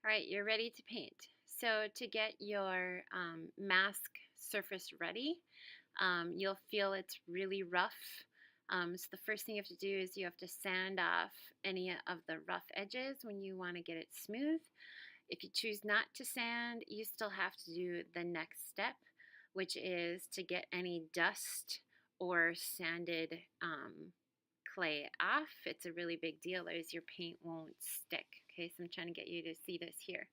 All right, you're ready to paint. So to get your mask surface ready, you'll feel it's really rough. So the first thing you have to do is you have to sand off any of the rough edges when you want to get it smooth. If you choose not to sand, you still have to do the next step, which is to get any dust or sanded clay off. It's a really big deal, as your paint won't stick. Okay, so I'm trying to get you to see this here.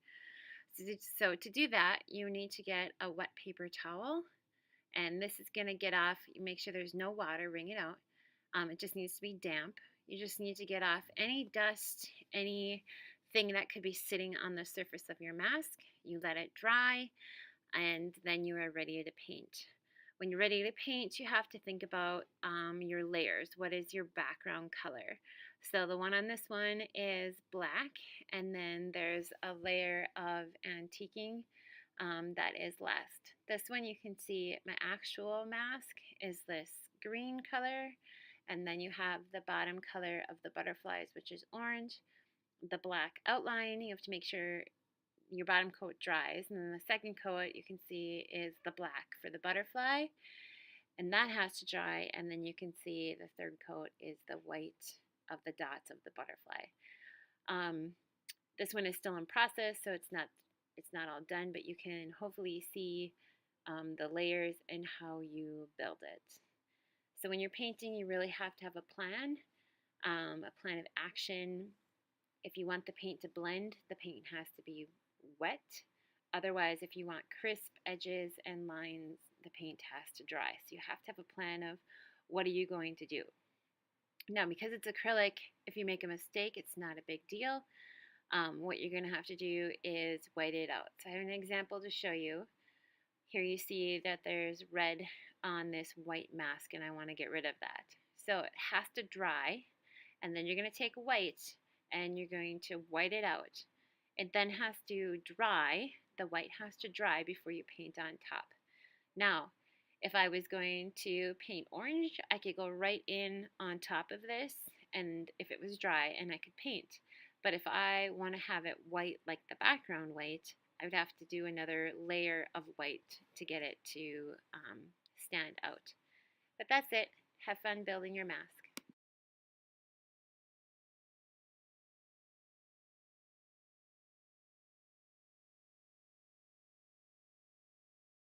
So to do that, you need to get a wet paper towel, and this is going to get off. You make sure there's no water, wring it out. It just needs to be damp. You just need to get off any dust, anything that could be sitting on the surface of your mask. You let it dry, and then you are ready to paint. When you're ready to paint, you have to think about your layers. What is your background color? So the one on this one is black, and then there's a layer of antiquing that is last. This one you can see my actual mask is this green color, and then you have the bottom color of the butterflies, which is orange. The black outline, you have to make sure your bottom coat dries, and then the second coat you can see is the black for the butterfly, and that has to dry, and then you can see the third coat is the white of the dots of the butterfly. This one is still in process, so it's not all done, but you can hopefully see the layers and how you build it. So when you're painting, you really have to have a plan of action. If you want the paint to blend, the paint has to be wet. Otherwise, if you want crisp edges and lines, the paint has to dry. So you have to have a plan of what are you going to do. Now, because it's acrylic, if you make a mistake, it's not a big deal. What you're going to have to do is white it out. So I have an example to show you. Here you see that there's red on this white mask, and I want to get rid of that. So it has to dry, and then you're going to take white and you're going to white it out. It then has to dry. The white has to dry before you paint on top. Now, if I was going to paint orange, I could go right in on top of this, and if it was dry, and I could paint. But if I want to have it white like the background white, I would have to do another layer of white to get it to stand out. But that's it. Have fun building your mask.